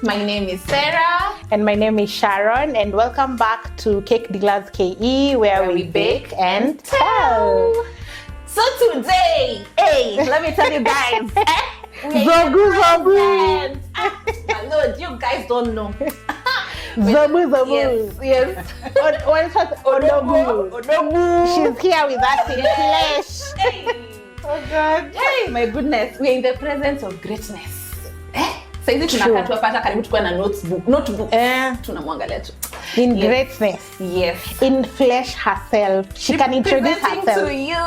My name is Sarah. And my name is Sharon, and welcome back to Cake Dealers KE, where we bake and tell. So today, let me tell you guys. Zobu. My Lord, you guys don't know. Zobu. Yes. Odogu. She's here with us in flesh. Hey. Oh God. Hey, my goodness. We're in the presence of greatness. Saizi tunakaa tu hapa karibu tukue na notebook. Tunamwangalia tu. In greatness. Yes. In flesh herself. She can introduce herself. To you.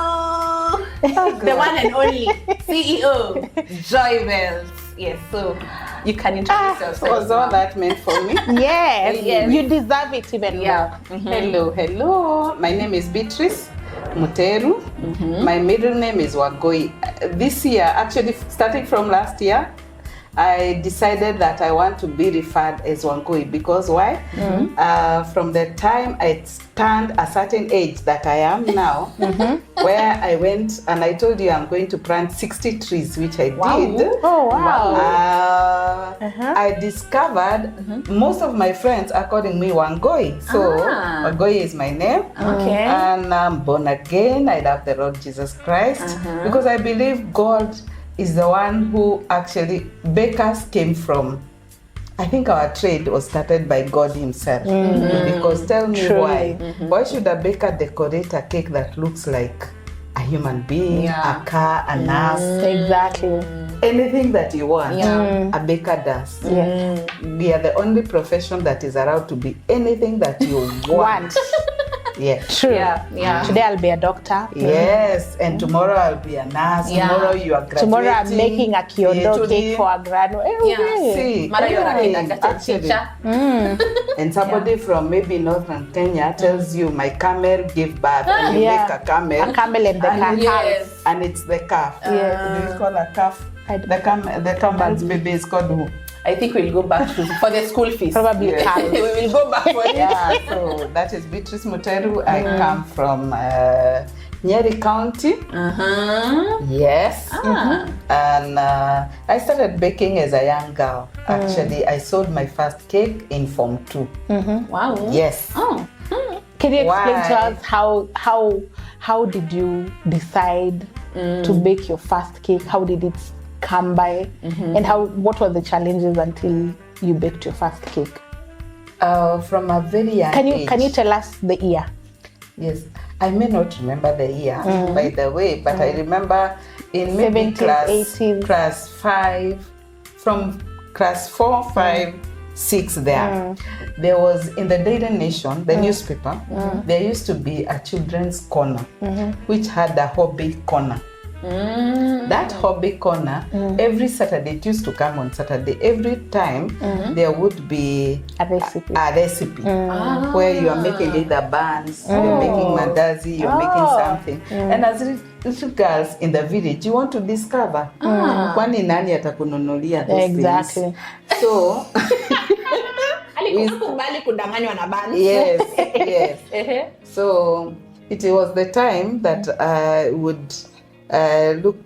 The one and only CEO, JoyBells. Yes, so you can introduce yourself. Was all that meant for me? Yes, Yes. You deserve it even more. Hello. My name is Beatrice Muteru. My middle name is Wangoi. This year, actually starting from last year, I decided that I want to be referred as Wangoi because why? From the time I turned a certain age that I am now, where I went and I told you I'm going to plant 60 trees, which I did. Oh, wow. I discovered most of my friends are calling me Wangoi. So Wangoi is my name. Okay. And I'm born again. I love the Lord Jesus Christ because I believe God is the one who actually, bakers came from, I think our trade was started by God himself. Because tell me why. Why should a baker decorate a cake that looks like a human being, a car, a nurse? Exactly. Anything that you want, a baker does. We are the only profession that is allowed to be anything that you want. Yes. True. Yeah. Today I'll be a doctor. Yes, and tomorrow I'll be a nurse. Tomorrow you are graduating. Tomorrow I'm making a kyondo cake for a grano. See, Mara you're a kindergarten teacher. And somebody from maybe northern Kenya tells you my camel gave birth, and you make a camel. A camel and the calf. Yes. And it's the calf. Yes. Do you call a calf? The camel's baby is called who? I think we'll go back for the school fees. Probably cow. We will go back for it. Yeah, so that is Beatrice Muteru. I come from Nyeri County. Yes. And I started baking as a young girl. Actually, I sold my first cake in Form 2. Wow. Yes. Oh. Can you explain to us how did you decide to bake your first cake? How did it come by? And what were the challenges until you baked your first cake? From a very young age. Can you tell us the year? Yes, I may not remember the year, by the way, but I remember in maybe 70s, 80s. class 5, from class 4, 5, 6 there. There was, in the Daily Nation, the newspaper, there used to be a children's corner, which had a hobby corner. That hobby corner, every Saturday, it used to come on Saturday, every time there would be A recipe. Where you are making either buns, you're making mandazi, you're making something. And as little girls in the village, you want to discover kwani nani atakununulia those Exactly. things. So yes. So it was the time that I would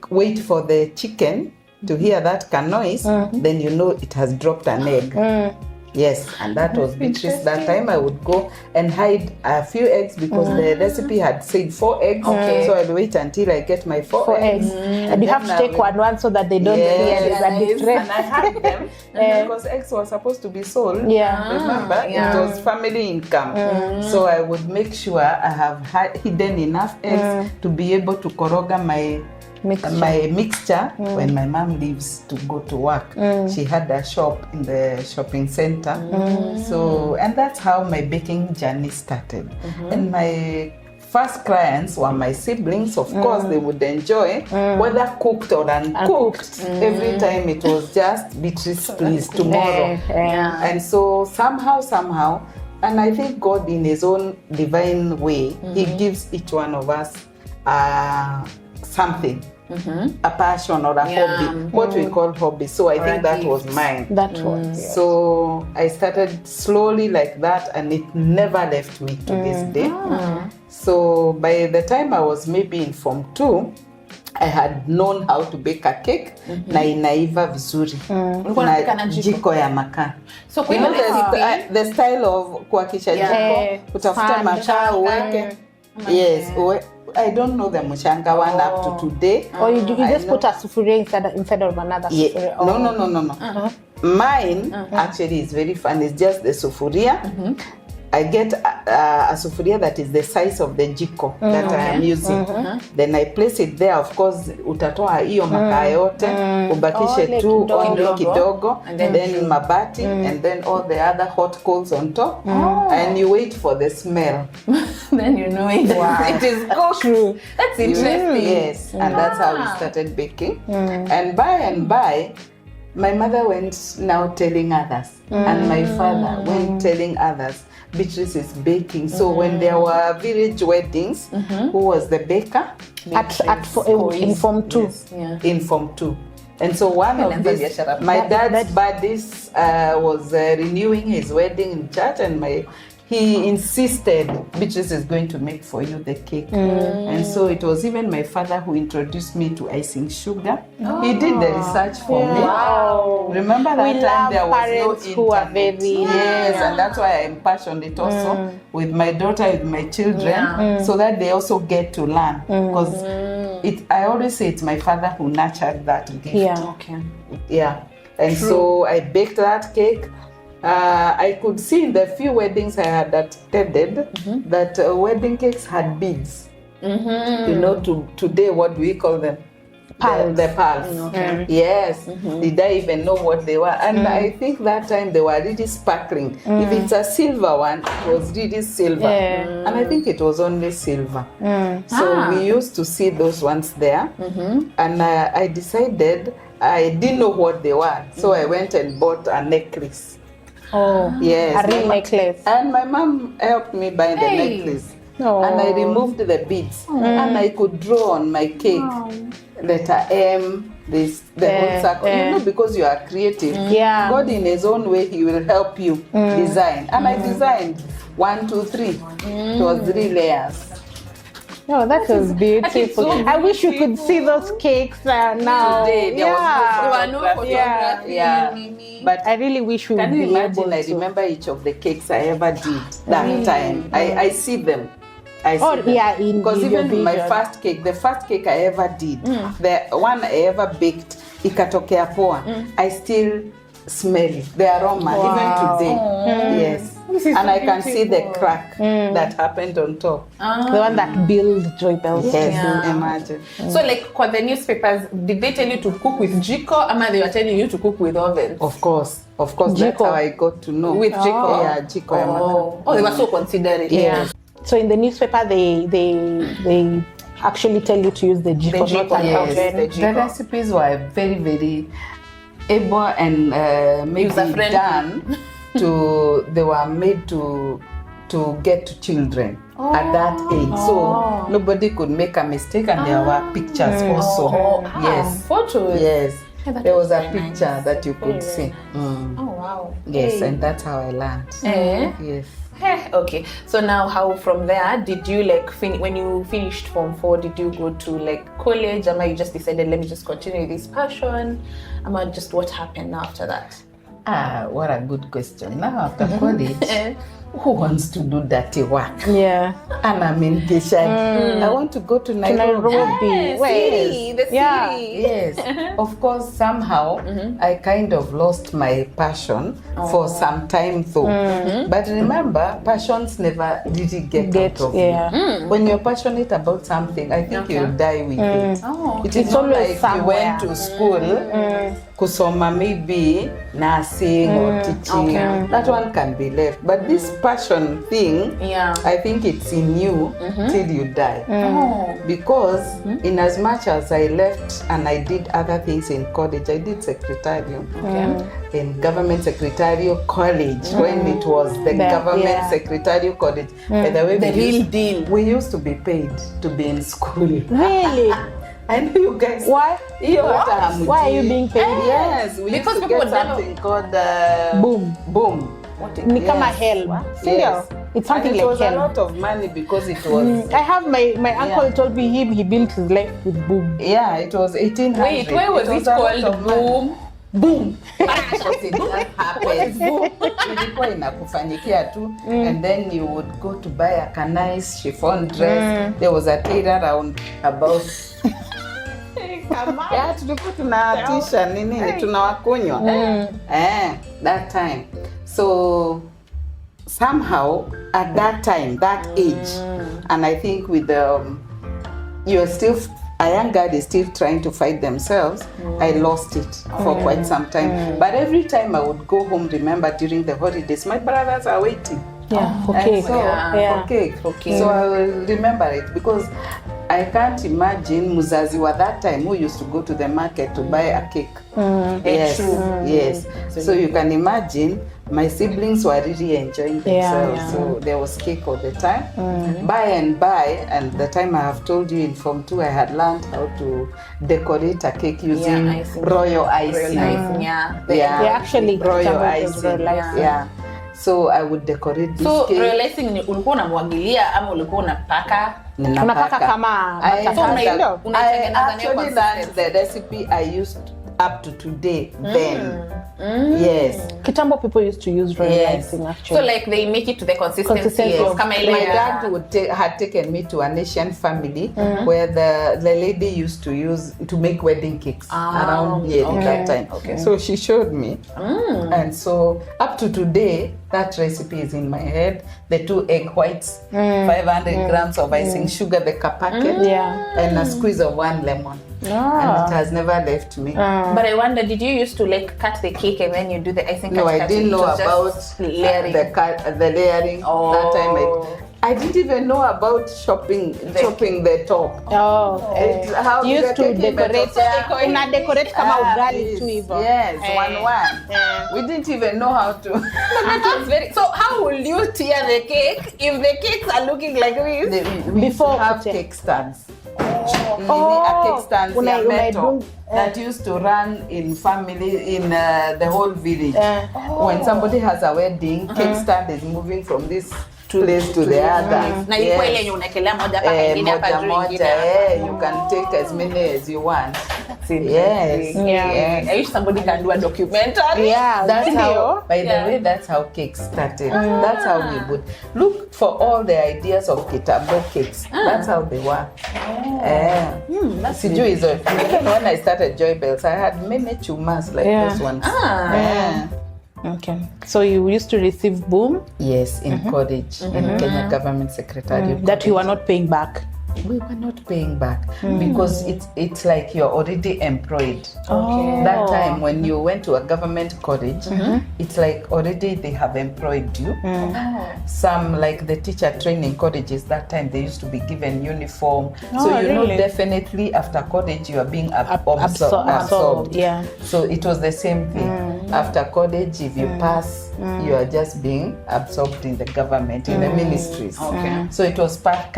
wait for the chicken to hear that noise, then you know it has dropped an egg. Yes, and that was Beatrice. That time I would go and hide a few eggs because the recipe had said 4 eggs. Okay. So I'll wait until I get my 4 eggs. And you have to take one so that they don't see it. And I had them because eggs were supposed to be sold. Remember, it was family income. So I would make sure I have hidden enough eggs to be able to koroga my mixture when my mom leaves to go to work. She had a shop in the shopping center. So, and that's how my baking journey started. And my first clients were my siblings. Of course, they would enjoy, whether cooked or uncooked. Every time it was just Beatrice, please, tomorrow. And so somehow, and I think God in his own divine way, he gives each one of us something. A passion or a hobby, what we call hobby. So I think that was mine. That was. So I started slowly like that, and it never left me to this day. So by the time I was maybe in Form 2, I had known how to bake a cake na inaiva vizuri na jiko ya makaa. So you know the style of kuhakisha jiko, utafuta makaa uweke. Yes, I don't know the mushanga one up to today. Or you just put a sufuria instead of another sufuria? No. Mine actually is very fun. It's just the sufuria. I get a sufuria that is the size of the jiko that I am using. Then I place it there. Of course, utatoa hiyo makaa yote, ubakishe tu only kidogo, and then mabati, and then all the other hot coals on top, and you wait for the smell. Then you know it. It is cooked. That's interesting. Yes, and that's how we started baking. And by, my mother went now telling others, and my father went telling others. Beatrice is baking. So when there were village weddings, who was the baker? In Form 2. Yes. In Form 2. And so one of these, my dad's buddies was renewing his wedding in church, and he insisted, Beatrice is going to make for you the cake. And so it was even my father who introduced me to icing sugar. He did the research for me. Wow. Remember that time there was no internet. Who are very and that's why I'm passionate also with my daughter, with my children, so that they also get to learn. Because I always say it's my father who nurtured that gift. And so I baked that cake. I could see in the few weddings I had attended that wedding cakes had beads. You know, today what do we call them? Pearls. The pearls. Yes. Did I even know what they were? And I think that time they were really sparkling. If it's a silver one, it was really silver. And I think it was only silver. So we used to see those ones there. And I decided, I didn't know what they were. So I went and bought a necklace. A real necklace. And my mom helped me buy the necklace. And I removed the beads. And I could draw on my cake letter M, the whole circle. You know, because you are creative. God in his own way, he will help you design. And I designed 1, 2, 3. It was 3 layers. Oh, that was beautiful. I wish you could see those cakes now. There was no photography. But I really wish we would can you be imagine? able I to. remember each of the cakes I ever did that time. I see them. Because even my first cake, the first cake I ever did, the one I ever baked, ikatokea poa. I still smell it, the aroma, even today. Yes. And I can see the crack that happened on top. The one that built JoyBells. Yes, imagine. So like for the newspapers, did they tell you to cook with jiko, or they were telling you to cook with oven? Of course. That's how I got to know. With jiko? Yeah, jiko. They were so considerate. So in the newspaper, they actually tell you to use the jiko, not an oven. The recipes were very, very able and maybe done they were made to get to children at that age. So nobody could make a mistake, and there were pictures also. Yes. Photos. Yes. There was a picture that you could see. Oh wow. Yes, and that's how I learned. Yes. Okay, so now how from there did you like when you finished Form 4, did you go to like college, or you just decided let me just continue this passion, or just what happened after that? What a good question. Now after college, who wants to do dirty work? Yeah. And I'm impatient. I want to go to Nairobi. The city. Yes. Of course, somehow I kind of lost my passion for some time though. But remember, passions never really get out of you. When you're passionate about something, I think you'll die with it. It is not like you went to school, kusoma maybe nursing or teaching. That one can be left. But this passion thing, I think it's in you till you die. Because in as much as I left and I did other things in college, I did secretarial in government secretarial college when it was the government secretarial college. By the way, the real deal. We used to be paid to be in school. Really? I know you guys. Why? Why are you being paid? Yes, we because used to people get something called boom. Boom. Ni kama help. Yes. It's something and it like was help. a lot of money because it was. I have my uncle told me he built his life with boom. Yeah, it was 1800. Wait, why was it called boom? Boom. Because it just happens. Ilikuwa inakufanyikia tu, and then you would go to buy a nice chiffon dress. There was a tailor around about. Yeah, tulikuwa tunatisha nini, tunawakunywa. That time. So somehow at that time, that age, and I think with you're still. A young girl is still trying to fight themselves. I lost it for quite some time. But every time I would go home, remember during the holidays, my brothers are waiting. Yeah, for And cake. so, for cake. Okay. So I will remember it because I can't imagine muzazi wa that time who used to go to the market to buy a cake. Yes, yes. So you can imagine my siblings were really enjoying themselves. So there was cake all the time. By and the time I have told you in Form 2, I had learned how to decorate a cake using royal icing. They actually royal icing. Yeah. So I would decorate this so, cake. So royal icing ni ulikuwa unamwagilia ama ulikuwa unapaka? Unapaka kama I actually learned the recipe I used up to today then. Yes. Kitambo people used to use royal icing actually. So like they make it to the consistency of kama ile. My dad had taken me to an Asian family where the lady used to use to make wedding cakes around here at that time. Okay. So she showed me. And so up to today that recipe is in my head. The 2 egg whites, 500 grams of icing sugar, the packet, and a squeeze of 1 lemon. And it has never left me. But I wonder, did you used to like cut the cake and then you do the icing? No, I didn't know about layering. The layering. That time I didn't even know about chopping the top. How you used to decorate. Una decorate kama ugali tu hivyo. Yes, one. We didn't even know how to. So how will you tear the cake if the cakes are looking like this? We used to have cake stands. A cake stand metal that used to run in family in the whole village. When somebody has a wedding, cake stand is moving from this place to the other. Na ilikuwa ile yenye unakelea moja paka ingine hapa juu ingine. You can take as many as you want. Yes. I wish somebody can do a documentary. Yeah, that's how. By the way, that's how cakes started. That's how we would look for all the ideas of kitambo cakes. That's how they were. Even when I started JoyBells, I had many chumas like those ones. Okay. So you used to receive boom? Yes, in college, in Kenya Government Secretariat. That you were not paying back? We were not paying back because it's like you're already employed. Okay. That time when you went to a government college, it's like already they have employed you. Some like the teacher training colleges, that time they used to be given uniform. So you know definitely after college you are being absorbed. Yeah. So it was the same thing. After college, if you pass, you are just being absorbed in the government, in the ministries. So it was part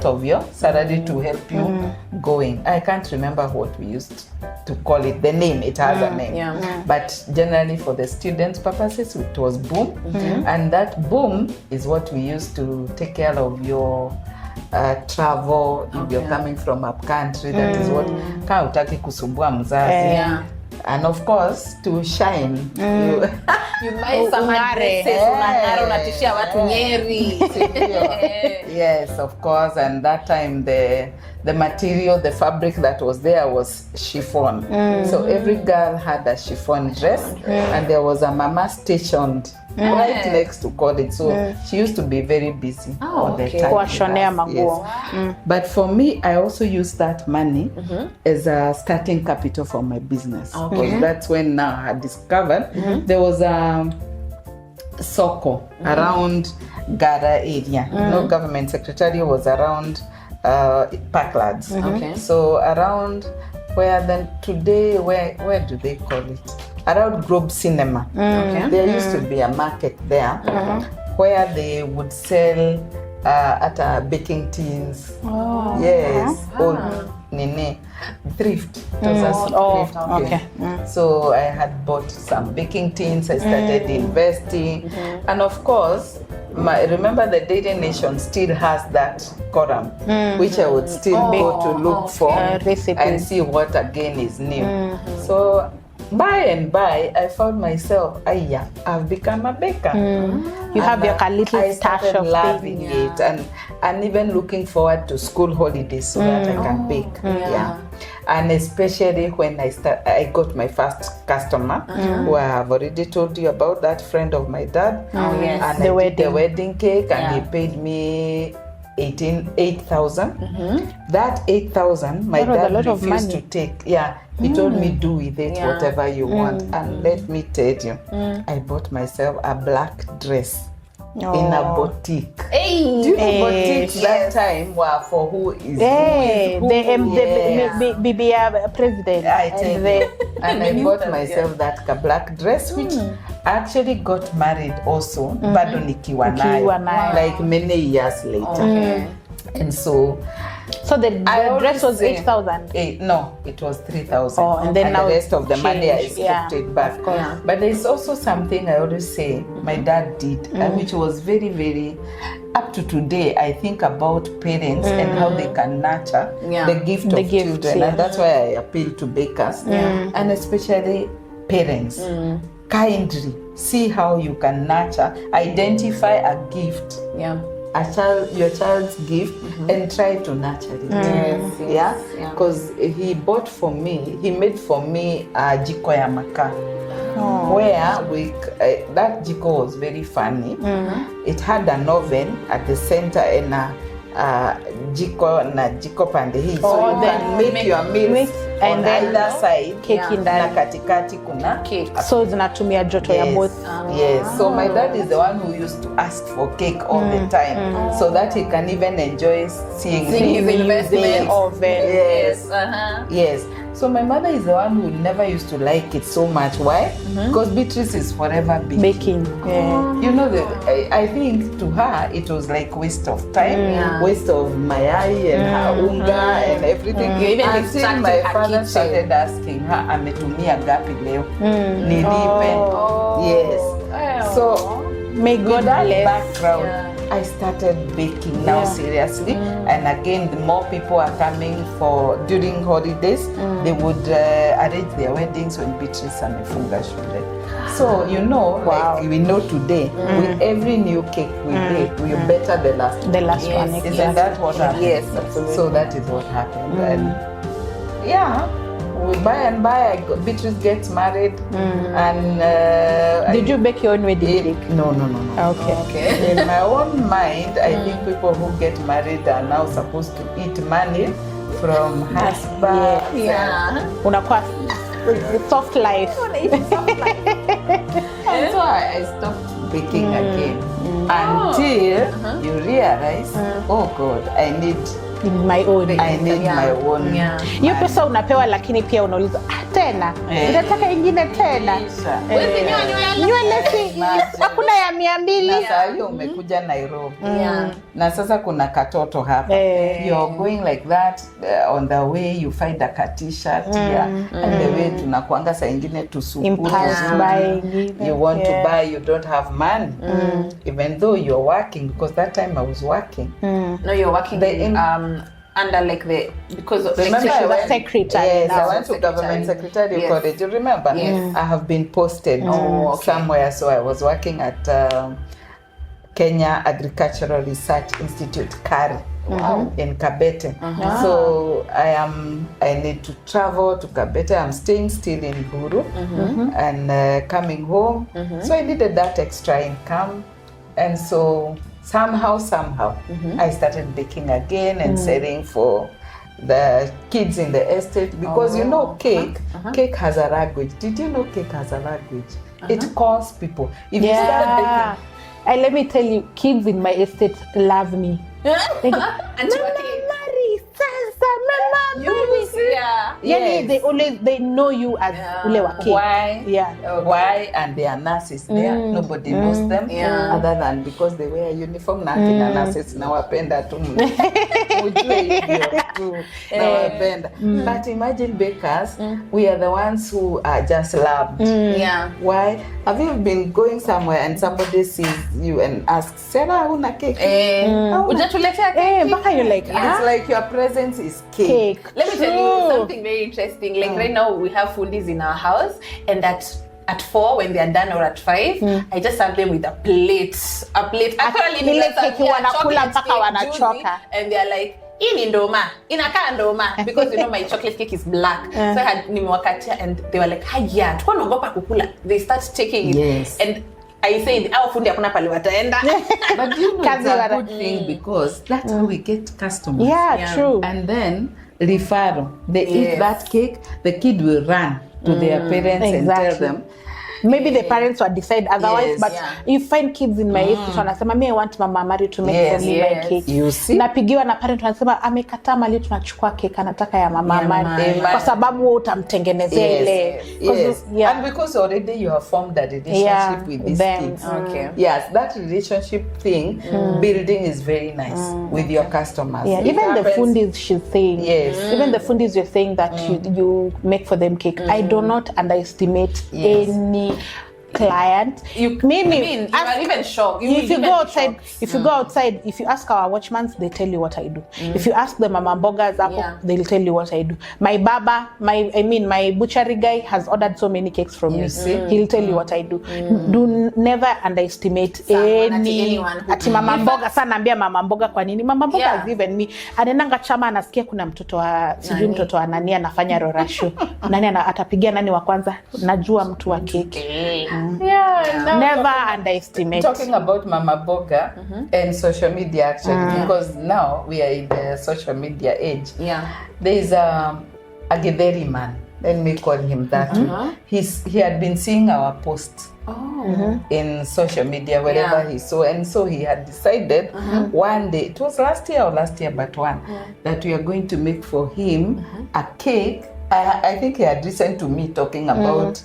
of your salary to help you going. I can't remember what we used to call it. The name, it has a name. But generally for the students' purposes, it was boom. And that boom is what we used to take care of your travel. If you're coming from a country, that is what ka utaki kusumbua mzazi. And of course, to shine, you buy some dresses, unatishia watu Nyeri. Yes, of course. And that time the material, the fabric that was there was chiffon. So every girl had a chiffon dress, and there was a mama stationed right next to college. So she used to be very busy all the time. Yes. But for me, I also used that money as a starting capital for my business. Because that's when now I had discovered there was a soko around Gara area. No government secretary was around Parklands. So around where then today, where do they call it? Around Globe Cinema. There used to be a market there where they would sell at baking tins. Yes. thrift. It was a thrift. Okay. So I had bought some baking tins. I started investing, and of course, remember the Daily Nation still has that column, which I would still go to look for and see what again is new. So by and by, I found myself, I've become a baker. You have your little stash of loving it, and even looking forward to school holidays so that I can bake. And especially when I got my first customer, who I have already told you about, that friend of my dad. And I did the wedding cake, and he paid me 8,000. That 8,000, my dad refused to take. He told me, do with it whatever you want. And let me tell you, I bought myself a black dress in a boutique. Do you know boutiques that time were for who is who? The president. I tell you. And I bought myself that black dress, which actually got married also, bado nikiwa nayo, like many years later. And so the dress was 8,000. No, it was 3,000. And then now the rest of the money I stripped it back. But there's also something I always say my dad did, which was very, very, up to today, I think about parents and how they can nurture the gift of children. And that's why I appeal to bakers, and especially parents. Kindly see how you can nurture, identify a gift. Your child's gift, and try to nurture it. Because he made for me a jiko ya makaa, where that jiko was very funny. It had an oven at the center and a jiko pande hii, so you can make your meals on either side, na katikati kuna cake, so zinatumia joto ya both. So my dad is the one who used to ask for cake all the time, so that he can even enjoy seeing his investment oven. Yes. So my mother is the one who never used to like it so much. Why? Because Beatrice is forever baking. You know, I think to her it was like waste of time, waste of mayai and her unga and everything. Until my father started asking her, ametumia gapi leo? Nilipe. Yes. So may God bless. Background, I started baking now seriously, and again the more people are coming for during holidays, they would arrange their weddings when Beatrice amefunga shule. So you know, like we know today, with every new cake we bake, we better the last one. Isn't that what happened? Yes, absolutely. So that is what happened. And by and by, Beatrice gets married, and did you bake your own wedding cake? No. Okay. In my own mind, I think people who get married are now supposed to eat money from husband. Unakuwa soft life. And so I stopped baking again until you realize, oh God, I need my own. My own. Hiyo pesa unapewa, lakini pia unauliza tena, unataka ingine tena. Nywele hakuna ya 200. Na saa hiyo umekuja Nairobi. Na sasa kuna katoto hapa. You're going like that, on the way you find a t-shirt and the way tunakuanga saa ingine tusukuru. You want to buy, you don't have money. Even though you're working, because that time I was working. No, you're working under like because of remember I went, secretary. Yes, I went to government secretary college. You remember? Yes. I have been posted somewhere, so I was working at Kenya Agricultural Research Institute, KARI, in Kabete. So I need to travel to Kabete. I'm staying still in Buru and coming home. So I needed that extra income, and so somehow I started baking again and selling for the kids in the estate, because you know cake has a language. Did you know cake has a language? It calls people. If you start baking, and let me tell you, kids in my estate love me. They go, they know you as ule wa cake. Why? And they are nurses there. Nobody knows them other than because they wear uniform. Na nurses na wapenda tu. But imagine bakers, we are the ones who are just loved. Yeah. Why? Have you been going somewhere and somebody sees you and asks, Sarah, una cake? Ujatuletea cake? Baka you're like, It's like your presence is cake. Let me tell you something very interesting. Like right now we have foodies in our house, and at 4 when they are done, or at 5, I just serve them with a plate. Actually, cake wanakula mpaka wanachoka. And they are like, hii ni ndoma, inakaa ndoma, because my chocolate cake is black. So I had nimewakatia, and they were like, haya, tuko naogopa kukula. They start taking it. Yes. And I said, our fundi hakuna pale wataenda. But you know, it's a good thing, because that's how we get customers. Yeah, true. And then referral. They eat that cake, the kid will run to their parents and tell them. Maybe the parents would decide otherwise, but you find kids in my age wanasema, me I want Mama Mari to make for me my cake. You see? Napigiwa na parent wanasema, amekataa mali tunachukua cake, anataka ya Mama Mari. Kwa sababu utamtengenezea ile. And because already you have formed a relationship with these kids. Okay. Yes, that relationship thing, building is very nice with your customers. Yeah, even the fundis she's saying. Yes. Even the fundis you're saying that you make for them cake. I do not underestimate any client. You are even shocked. If you go outside, if you ask our watchmans, they tell you what I do. If you ask the mama mbogas, they'll tell you what I do. My baba, my butchery guy has ordered so many cakes from me. He'll tell you what I do. Do never underestimate anyone. Ati mama mboga sana ambia mama mboga kwa nini? Mama mboga is even me. Anenanga chama anasikia kuna mtoto wa sijui mtoto wa nani anafanya rorasho. Nani atapigia nani wa kwanza? Najua mtu wa keki. Never underestimate. Talking about Mama Boga and social media, actually, because now we are in the social media age. There is a Githeri man. Let me call him that. He had been seeing our posts in social media wherever he saw, and so he had decided one day, it was last year but one, that we are going to make for him a cake. I think he had listened to me talking about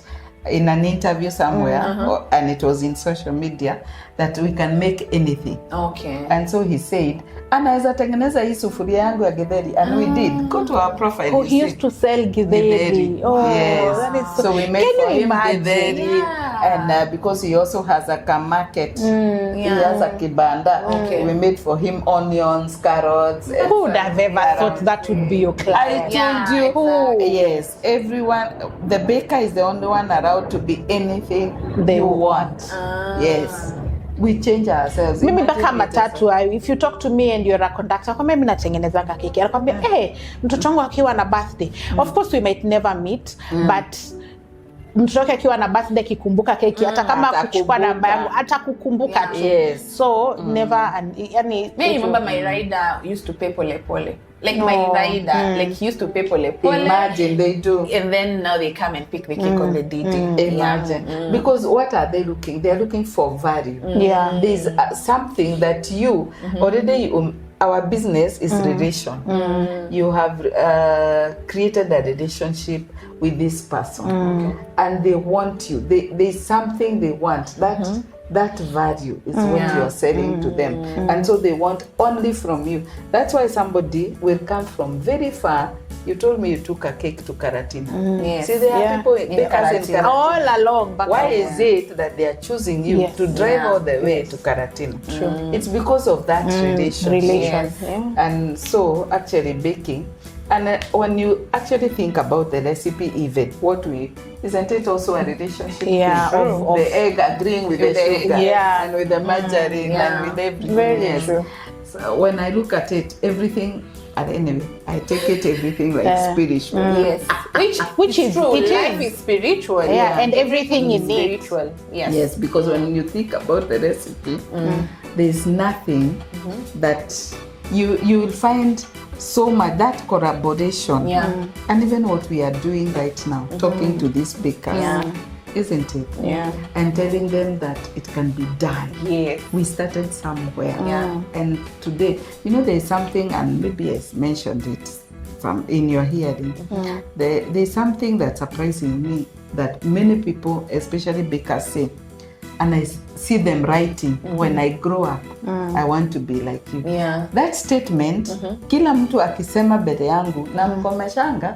in an interview somewhere, and it was in social media, that we can make anything. Okay. And so he said, anaweza tengeneza hii sufuria yangu ya githeri, and we did. Go to our profile. Oh, he used to sell githeri. Oh, yes. That is so we made for him githeri, and because he also has a market, he has a kibanda. Okay. We made for him onions, carrots. Who would have ever thought that would be your client? I told you. Who? Yes, everyone. The baker is the only one allowed to be anything they want. Yes. We change ourselves. Mimi baka matatu, if you talk to me and you're a conductor, kwa mimi natengenezanga keki. Anakuambia, mtoto wangu akiwa na birthday. Of course we might never meet, but mtoto wake akiwa na birthday kikumbuka keki, hata kama kuchukua namba yangu, hata kukumbuka tu. Yes. So never, yani. I remember my rider used to pay pole pole. Like my rider, like he used to pay pole pole. Imagine they do. And then now they come and pick the cake on the DD. Imagine. Because what are they looking? They're looking for value. Yeah. There's something that you, already our business is relation. You have created a relationship with this person. And they want you. There's something they want. That value is what you are selling to them. And so they want only from you. That's why somebody will come from very far. You told me you took a cake to Karatina. Yes. See, there are people in Karatina. All along. Why is it that they are choosing you to drive all the way to Karatina? True. It's because of that relation. Yes. And so, actually, baking. And when you actually think about the recipe, even isn't it also a relationship? Of the egg agreeing with the sugar, and with the margarine, and with everything. Very true. So when I look at it, everything. And anyway, I take everything like spiritual. Yes, which is true. Life is spiritual. And everything is spiritual. Yes, because when you think about the recipe, there's nothing that you will find so much that collaboration. And even what we are doing right now, talking to these bakers. Isn't it? And telling them that it can be done. Yes. We started somewhere. And today, there's something, and maybe I mentioned it in your hearing. There's something that's surprising me that many people, especially bakers, say. And I see them writing, when I grow up, I want to be like you. Yeah. That statement, kila mtu akisema mbele yangu, na mkomeshanga,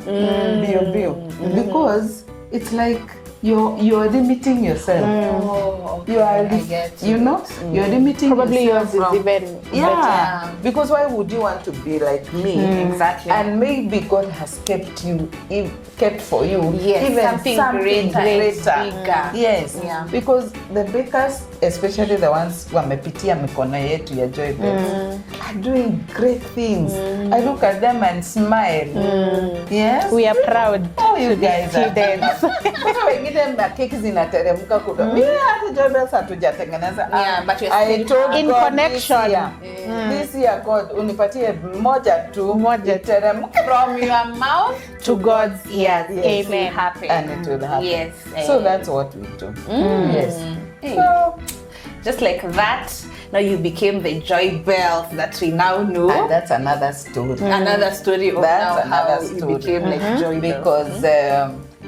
bio. Because it's like, you're limiting yourself. You are, you know, you're limiting Probably yourself yours is even better. Because why would you want to be like me? Exactly. And maybe God has kept for you even something greater. Bigger. Yes. Yeah. Because the bakers, especially the ones wamepitia mikono yetu ya JoyBells, are doing great things. I look at them and smile. Yes. We are proud you guys are students. wengine keki zinateremka kutoka. Mimi hata JoyBells hatujatengeneza. Yeah, but you're I still told in God connection. This year God unipatie moja tu iteremke From your mouth To God's ears. Yes. Amen. happen. and it will happen. Yes. So that's what we do. Yes. Hey. So, Just like that, now you became the JoyBells that we now know. and that's another story. Another story of That's now how another you story. became like JoyBells. Because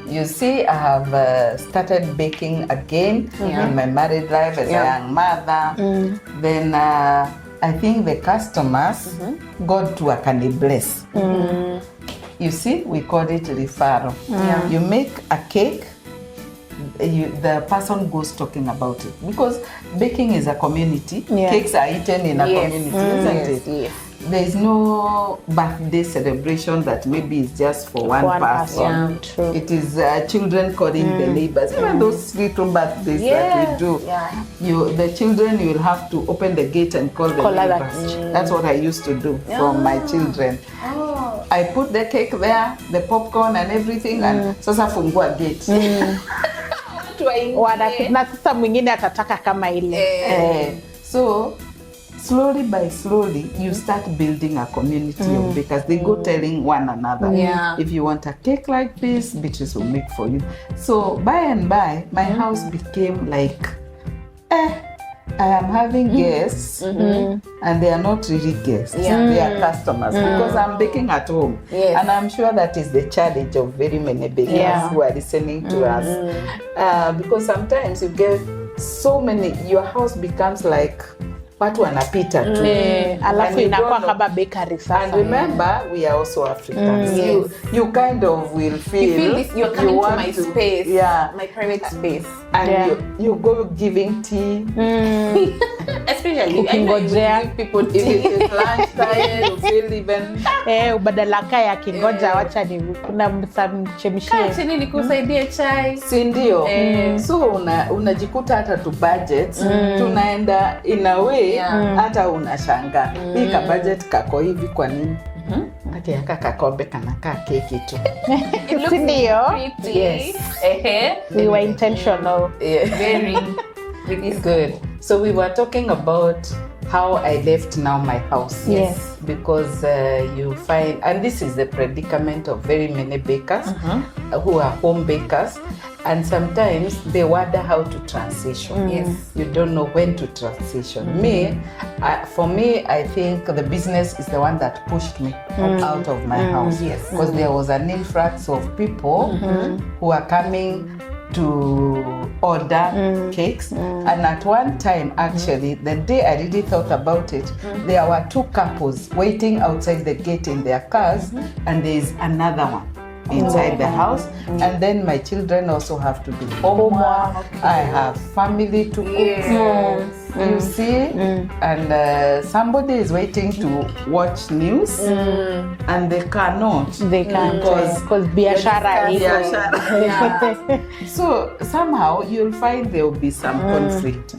you see, I have started baking again in my married life as a young mother. Then I think the customers got to a bless. You see, we call it referral. You make a cake, the person goes talking about it. Because baking is a community. Cakes are eaten in a community, isn't it? Yes. There is no birthday celebration that maybe is just for one person. Yeah, true. It is children calling the neighbors. Even those little birthdays that we do. The children, you will have to open the gate and call the neighbors. That's what I used to do from my children. I put the cake there, the popcorn and everything, and sasa fungua gate. Na sasa mwingine atataka kama ile. So slowly by slowly, you start building a community of bakers. They go telling one another, if you want a cake like this, Beatrice will make for you. So by and by, my house became like, I am having guests, and they are not really guests. They are customers because I'm baking at home. And I'm sure that is the challenge of very many bakers who are listening to us. Because sometimes you get so many, your house becomes like watu wanapita tu. Alafu inakuwa kama bakery sasa. And remember, we are also Africans. You kind of will feel you're coming to my space, my private space. And you go giving tea. Especially ukingojea people if it is lunch time, you feel even badala kaya kingoja wacha ni kuna msamchemshie chini nikusaidie chai, si ndio? So unajikuta hata tu budget tunaenda in a way hata unashanga hii ka budget kako hivi kwa nini? Ati yaka kakombe kanakaa keki tu. It looks pretty. Yes. We were intentional. Very good. So we were talking about how I left now my house. Yes. Because you find, and this is the predicament of very many bakers who are home bakers, and sometimes they wonder how to transition. You don't know when to transition. For me, I think the business is the one that pushed me out of my house. Because there was an influx of people who are coming to order cakes, and at one time, actually, the day I really thought about it, there were two couples waiting outside the gate in their cars, and there is another one inside the house, and then my children also have to do homework. I have family to cook. You see, and somebody is waiting to watch news, and they cannot. They can't because biashara So somehow you'll find there will be some conflict.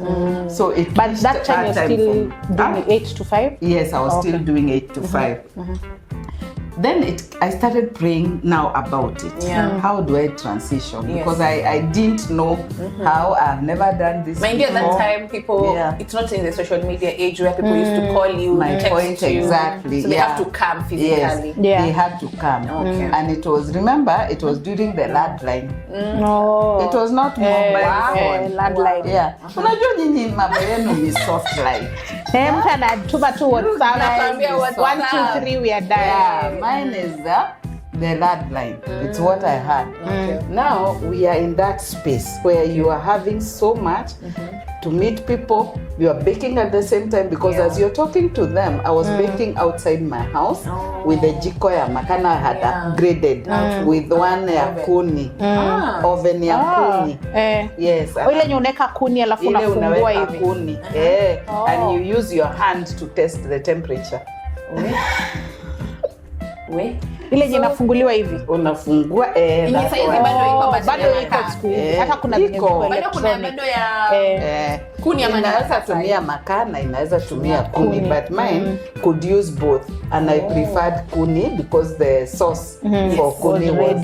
So it. But that time you're still doing 8 to 5. Yes, I was still doing 8 to 5. Then I started praying now about it. How do I transition? Because I didn't know how. I've never done this before. At that time, people, it's not in the social media age where people used to call you, text you. Exactly. So they have to come physically. They had to come. And it was, remember, it was during the landline. It was not mobile. Landline. Unajua nyinyi mambo yenu ni soft line. Mtu anatuma tu WhatsApp. 1, 2, 3 we are done. Mine is the landline. It's what I had. Now we are in that space where you are having so much to meet people. You are baking at the same time because as you're talking to them, I was baking outside my house with the jiko ya makana I had upgraded with one ya kuni. Oven ya kuni. Yes. Ile yenye unaweka kuni alafu unafungua hivi. Kuni. And you use your hand to test the temperature. Ile yenye inafunguliwa hivi. Unafungua bado iko siku hizi. Hata kuna bado ya kuni ama inaweza tumia makaa na inaweza tumia kuni, but mine could use both, and I preferred kuni because the sauce for kuni was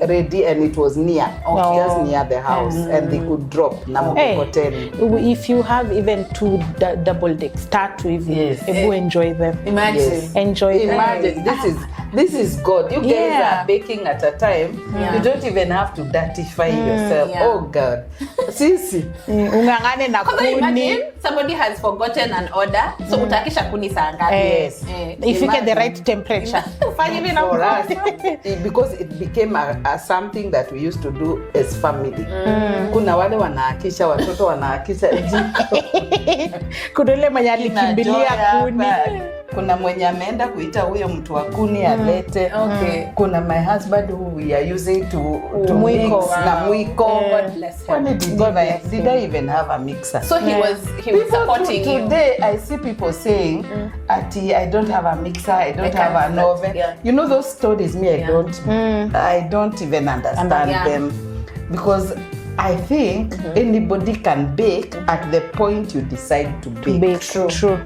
ready and it was near, just near the house, and they could drop na mkokoteni. If you have even 2 double decks, start with you enjoy them. Imagine. Enjoy them. Imagine this is God. You guys are baking at a time. You don't even have to dirtify yourself. Oh God. Sisi. Ungangane na kuni. Imagine somebody has forgotten an order. So utakisha kuni saa ngapi? Yes. If you get the right temperature. For us, because it became a something that we used to do as family. Kuna wale wanaakisha, watoto wanaakisha jiko. Kuna ile mwenye alikimbilia kuni. Kuna mwenye ameenda kuita huyo mtu wa kuni alete. Kuna my husband who we are using to mix na mwiko. God bless him. Did I even have a mixer? So he was supporting you. Today I see people saying, Ati, I don't have a mixer, I don't have an oven. You know those stories, me, I don't even understand them. Because I think anybody can bake at the point you decide to bake. True.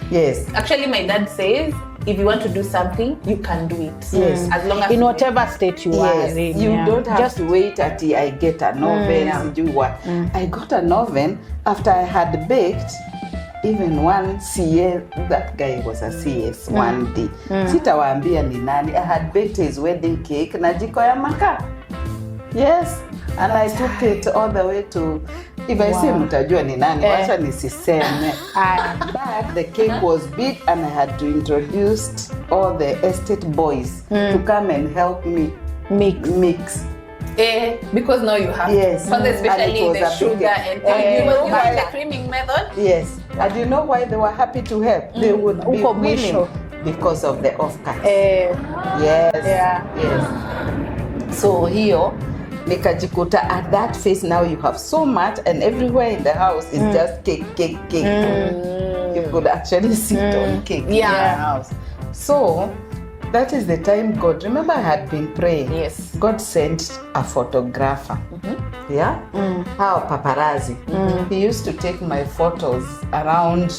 Yes. Actually, my dad says, if you want to do something, you can do it. Yes. As long as in whatever state you are in. You don't have to wait until I get an oven. Do what? I got an oven after I had baked even one CS. That guy was a CS one day. Sitawaambia ni nani. I had baked his wedding cake na jiko ya makaa. Yes. And I took it all the way to, if I say mtajua ni nani, wacha nisiseme. But the cake was big and I had to introduce all the estate boys to come and help me mix. Because now you have especially the sugar and you have the creaming method. Yes. And you know why they were happy to help? They would be willing because of the offcuts. Yes. So here, nikajikuta at that phase now you have so much and everywhere in the house is just cake. You could actually sit on cake in the house. So that is the time God, remember I had been praying. Yes. God sent a photographer. How paparazzi. He used to take my photos around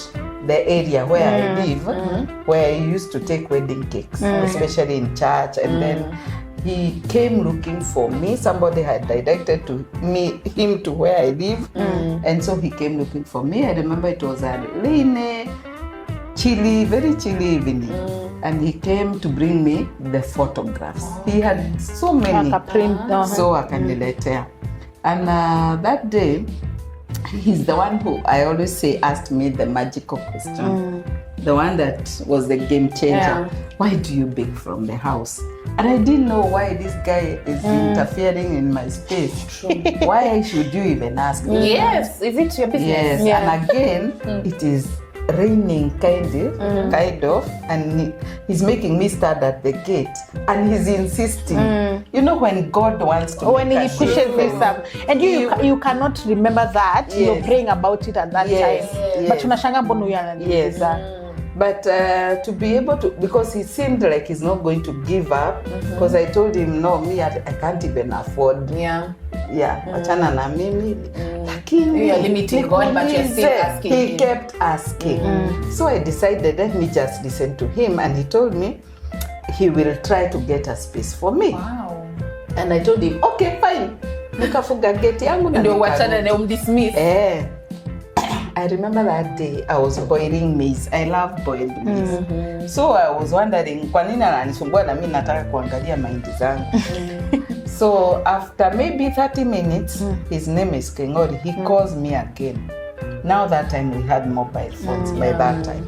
the area where I live, where he used to take wedding cakes, especially in church, and then he came looking for me. Somebody had directed him to where I live, and so he came looking for me. I remember it was a rainy, very chilly evening, and he came to bring me the photographs. He had so many, so akaniletea. And that day, he's the one who I always say asked me the magical question. The one that was the game changer. Why do you bake from the house? And I didn't know why this guy is interfering in my space. Why should you even ask me? Yes, is it your business? Yes, and again, it is raining kind of, and he's making me stand at the gate, and he's insisting. You know when God wants to, when he pushes this up, and you cannot remember that you're praying about it at that time, but unashanga mbona yananiza. But to be able to, because he seemed like he's not going to give up, because I told him, no, me, I can't even afford. Achana na mimi. Lakini you're limiting God, but you're still asking. He kept asking. So I decided, let me just listen to him, and he told me he will try to get a space for me. Wow. And I told him, okay, fine. Nikafunga gate yangu na wachana na dismiss. I remember that day I was boiling maize. I love boiled maize. So I was wondering, kwa nini ananisumbua na mimi nataka kuangalia mahindi zangu. So after maybe 30 minutes, his name is Kengori, he calls me again. Now that time we had mobile phones by that time.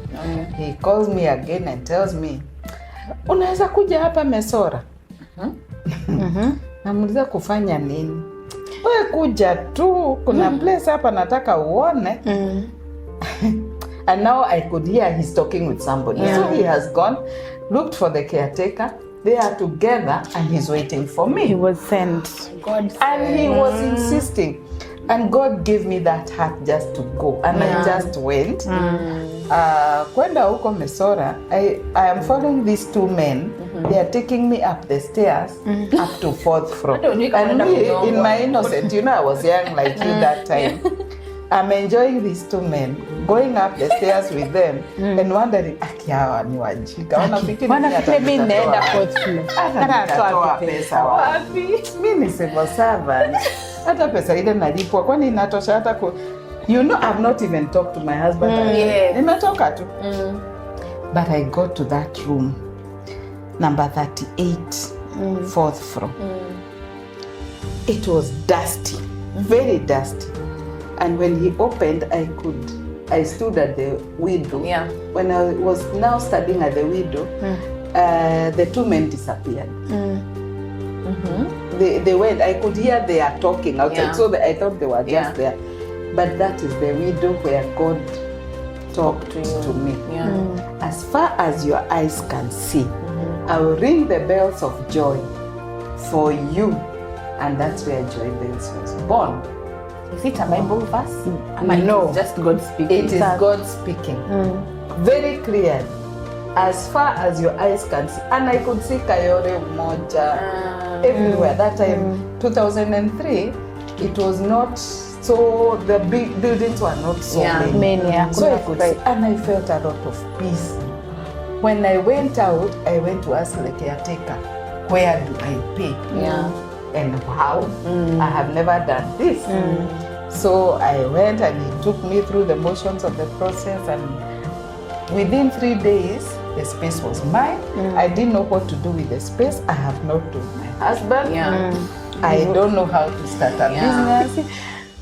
He calls me again and tells me, unaweza kuja hapa Mesora? Namuuliza kufanya nini? wewe kuja tu, kuna place hapa nataka uone. And now I could hear he's talking with somebody. So he has gone, looked for the caretaker. They are together and he's waiting for me. He was sent. And he was insisting. And God gave me that heart just to go. And I just went. Kwenda huko Mesora, I am following these two men. They are taking me up the stairs up to 4th floor. And me, in my innocent, I was young like you that time. I'm enjoying these two men, going up the stairs with them and wondering, akiawa ni wajika. Wanafikiri mimi naenda 4th floor. Atatoa pesa wapi? Mimi ni civil servant. Hata pesa ile nalipwa kwani inatosha hata I've not even talked to my husband. Nimetoka tu. But I got to that room, number 38, 4th floor. It was dusty, very dusty. And when he opened, I stood at the window. When I was now standing at the window, the two men disappeared. They went. I could hear they are talking outside, so I thought they were just there. But that is the window where God talked to me. As far as your eyes can see, I will ring the bells of joy for you. And that's where JoyBells was born. Is it a Bible verse? No. It's just God speaking. It is God speaking. Very clear. As far as your eyes can see. And I could see Kayore Moja everywhere. That time, 2003, it was not so, the big buildings were not so many. So I could see, and I felt a lot of peace. When I went out, I went to ask the caretaker, where do I pay? And how? I have never done this. So I went and he took me through the motions of the process, and within 3 days, the space was mine. I didn't know what to do with the space. I have not told my husband. I don't know how to start a business.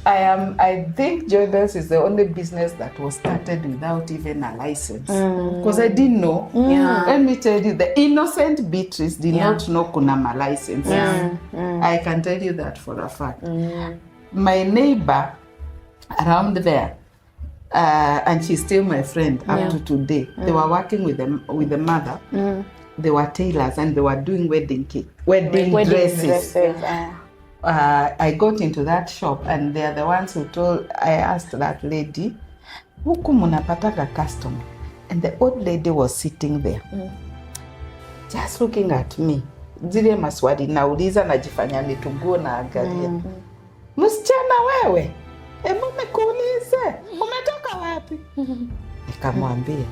I think JoyBells is the only business that was started without even a license. Because I didn't know. Let me tell you, the innocent Beatrice did not know kunama license. I can tell you that for a fact. My neighbor around there, and she's still my friend up to today. They were working with the mother. They were tailors and they were doing wedding dresses. I got into that shop and they are the ones who I asked that lady, huku munapataka customer? And the old lady was sitting there, just looking at me. Zile maswali nauliza najifanya nituguo na angalia. Msichana wewe, hebu nikuulize, umetoka wapi? Nikamwambia.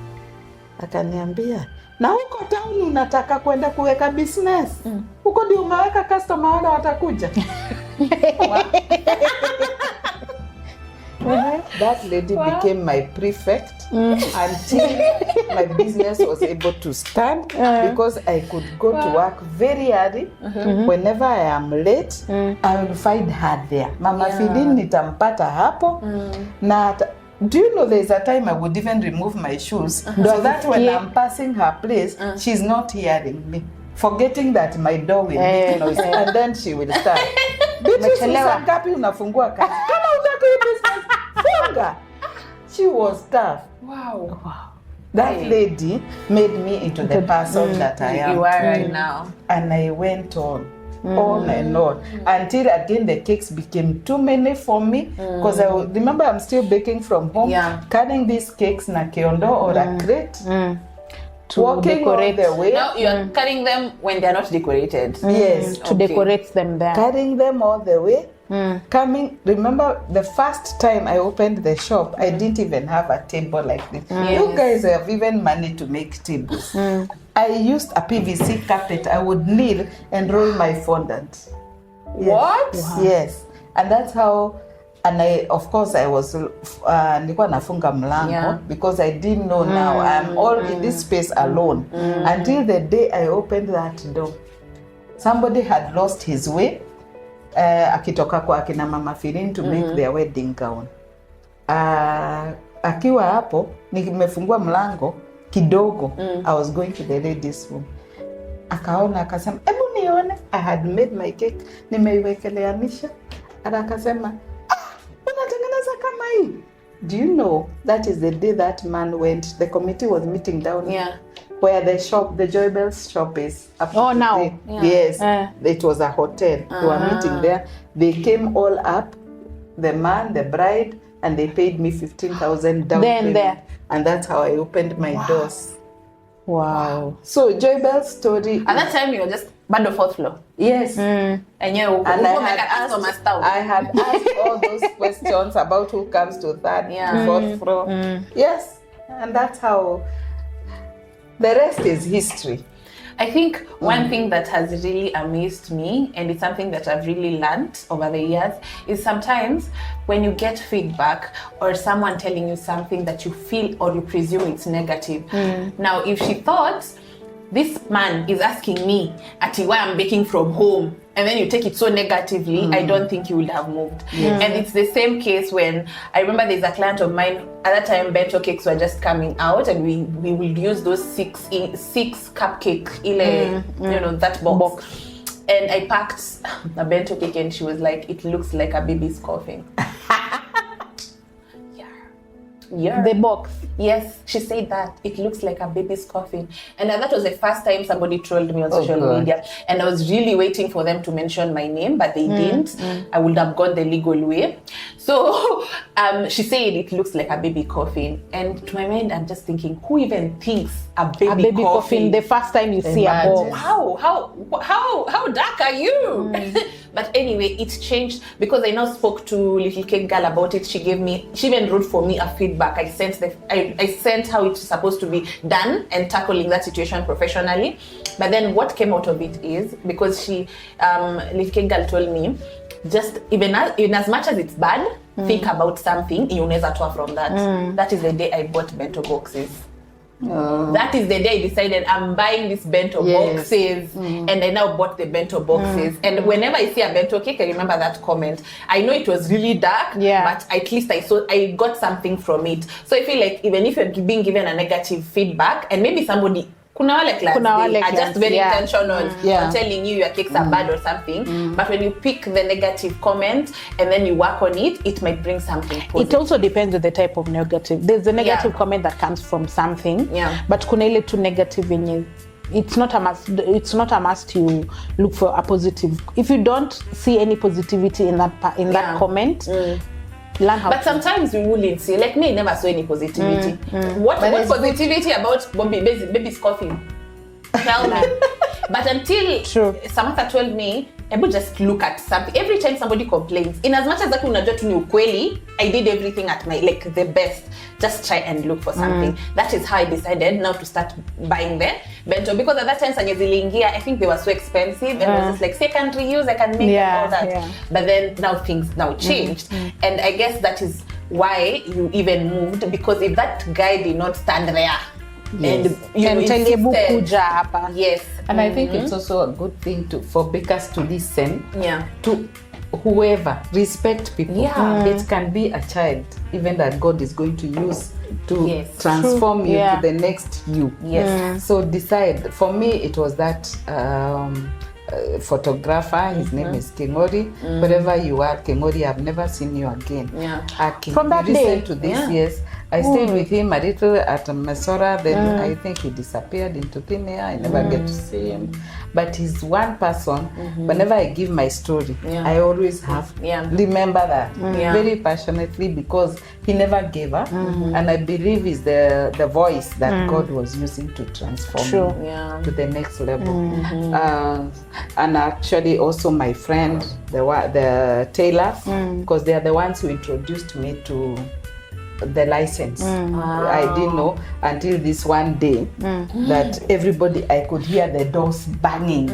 Akaniambia, na huko town unataka kwenda kuweka business? Huko ndio umeweka customer wale watakuja. That lady became my prefect until my business was able to stand because I could go to work very early. Whenever I am late, I will find her there. Mama Fidin nitampata hapo. Na do you know there's a time I would even remove my shoes so that when I'm passing her place, she's not hearing me, forgetting that my door will make noise, and then she will start. Beatrice, ngapi unafungua kazi? Kama unataka business, funga. She was tough. Wow. That lady made me into the person that I am. You are right now. And I went on and on until again the cakes became too many for me because I remember I'm still baking from home, carrying these cakes na kiondo or a crate, to walking decorate all the way. Now you're cutting them when they're not decorated. Yes, to decorate them there. Carrying them all the way. Coming, remember the first time I opened the shop, I didn't even have a table like this. You guys have even money to make tables. I used a PVC carpet. I would kneel and roll my fondant. What? Wow. Yes. And that's how, and I, of course, I was, nilikuwa nafunga mlango because I didn't know now. I'm all in this space alone. Until the day I opened that door. Somebody had lost his way. Akitoka kwa akina Mama Firin to make their wedding gown. Akiwa hapo, nimefungua mlango kidogo. I was going to the ladies' room. Akaona akasema, "Ebu nione." I had made my cake, nimeiwekeleanisha. And akasema, unatengeneza kama hii. Do you know that is the day that man went, the committee was meeting down where the JoyBells shop is. Now? Yeah. Yes. It was a hotel. They were meeting there. They came all up, the man, the bride, and they paid me 15,000 down payment. There. And that's how I opened my doors. Wow. So JoyBells story. At that time you were just band of 4th floor. Yes. And I had asked all those questions about who comes to 3rd, 4th floor. Yes. And that's how the rest is history. I think one thing that has really amazed me, and it's something that I've really learned over the years, is sometimes when you get feedback or someone telling you something that you feel or you presume it's negative. Now, if she thought, this man is asking me why I'm baking from home, and then you take it so negatively, I don't think you would have moved. And it's the same case when I remember there's a client of mine, at that time bento cakes were just coming out, and we would use those six cupcake that box. And I packed a bento cake and she was like, it looks like a baby's coffin. Yeah. The box. Yes, she said that. It looks like a baby's coffin. And that was the first time somebody trolled me on social media. And I was really waiting for them to mention my name, but they didn't. I would have gone the legal way. So she said it looks like a baby coffin. And to my mind, I'm just thinking, who even thinks a baby coffin the first time you see a box? How dark are you? But anyway, it's changed because I now spoke to Little Cake Girl about it. She even wrote for me a feedback. I sent how it's supposed to be done and tackling that situation professionally. But then what came out of it is, because Little Cake Girl told me, just even as much as it's bad, think about something, you unaweza toa from that. That is the day I bought bento boxes. That is the day I decided I'm buying these bento boxes, and I now bought the bento boxes. And whenever I see a bento cake, I remember that comment. I know it was really dark, but at least I got something from it. So I feel like even if you're being given a negative feedback, and maybe somebody kuna wale clients are just very intentional on telling you your cakes are bad or something, but when you pick the negative comment and then you work on it, it might bring something positive. It also depends on the type of negative. There's a negative comment that comes from something, but kuna ile tu negative yenye it's not a must you look for a positive. If you don't see any positivity in that comment, learn how. But sometimes we wouldn't see. Like me, I never saw any positivity. What positivity about baby's coffee? Tell me. But until Samantha told me, I would just look at something. Every time somebody complains, in as much as unajua tu ni ukweli, I did everything at my the best. Just try and look for something. That is how I decided now to start buying the bento, because at that time I think they were so expensive, and I was just like, say I can reuse, I can make all that. But then now things changed, and I guess that is why you even moved, because if that guy did not stand there. And and I think it's also a good thing for bakers to listen to whoever, respect people. It can be a child even that God is going to use to transform you to the next you. So decide. For me it was that photographer, his name is Kengori. Wherever you are, Kengori, I've never seen you again. From that day to this, I stayed with him a little at Mesora, then I think he disappeared into thin air. I never get to see him. But he's one person, whenever I give my story, I always have remember that very passionately, because he never gave up. And I believe is the voice that God was using to transform me to the next level. And actually also my friend, the tailors, because they are the ones who introduced me to the license. I didn't know until this one day that everybody, I could hear the doors banging,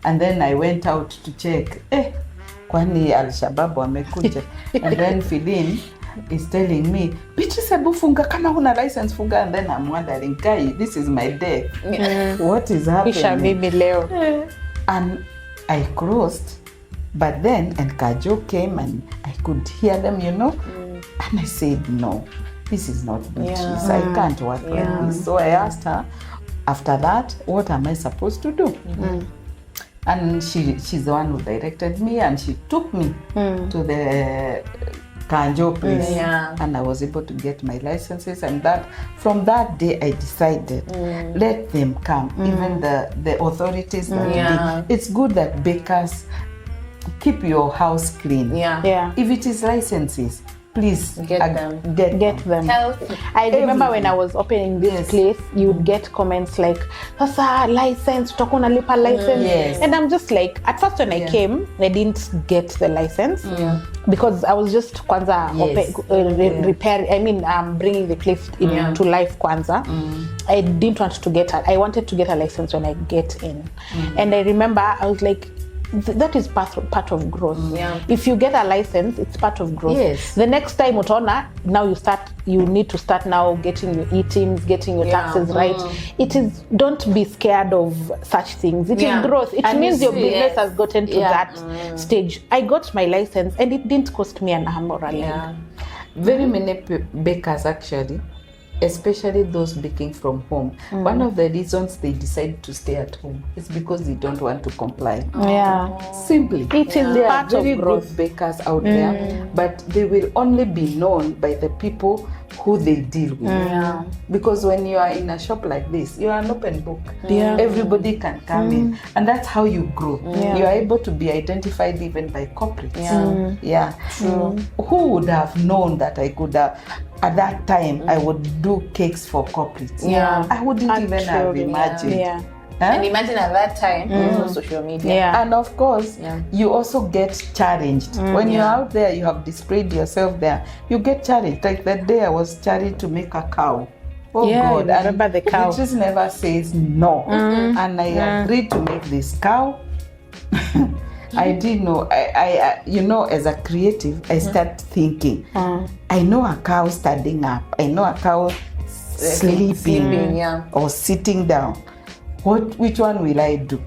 and then I went out to check, kwani Al-Shabaab wamekuja. And then Philin is telling me, Beatrice, funga kama huna license funga. And then I'm wondering, guy, this is my day. What is happening? And I crossed, but then and Kajo came and I could hear them, and I said, no, this is not Beatrice. I can't work like this. So I asked her, after that, what am I supposed to do? And she's the one who directed me, and she took me to the Kanjo place, and I was able to get my licenses. And that from that day I decided, let them come, even the authorities that it's good that bakers keep your house clean. If it is licenses, please get them. Get them. I remember when I was opening this place, you would get comments like, "Sasa license, utakuna lipa license." And I'm just like, at first when I came, I didn't get the license because I was just kwanza bringing the place into life kwanza. I didn't want to get I wanted to get a license when I get in, and I remember I was like, that is part of growth. If you get a license, it's part of growth. The next time utona, now you need to start now getting your e-teams, getting your taxes right. It is, don't be scared of such things. It is growth. It means your business has gotten to that stage. I got my license and it didn't cost me an arm or a leg. Very many bakers actually, especially those baking from home, one of the reasons they decide to stay at home is because they don't want to comply. Simply. It is part very of growth. good bakers out there, but they will only be known by the people who they deal with. Because when you are in a shop like this, you are an open book. Everybody can come in, and that's how you grow. You are able to be identified even by corporates. Who would have known that I could at that time I would do cakes for corporates? I wouldn't even have imagined. And imagine at that time, there's no social media. And of course, you also get challenged. When you're out there, you have displayed yourself there, you get challenged. Like that day I was challenged to make a cow. Oh God, I remember the cow. It just never says no. And I agreed to make this cow. I didn't know. I you know, as a creative, I start thinking. I know a cow standing up. I know a cow sleeping or sitting down. Which one will I do?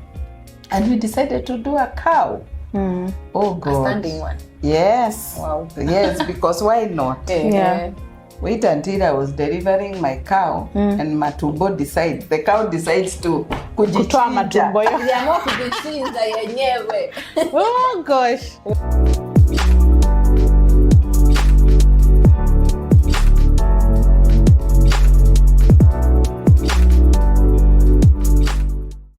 And we decided to do a cow. Oh God. A standing one. Yes. Wow. Yes, because why not? Wait until I was delivering my cow and Matumbo decides. The cow decides to kutoa matumbo. Ya kujichinja yenyewe. Oh gosh.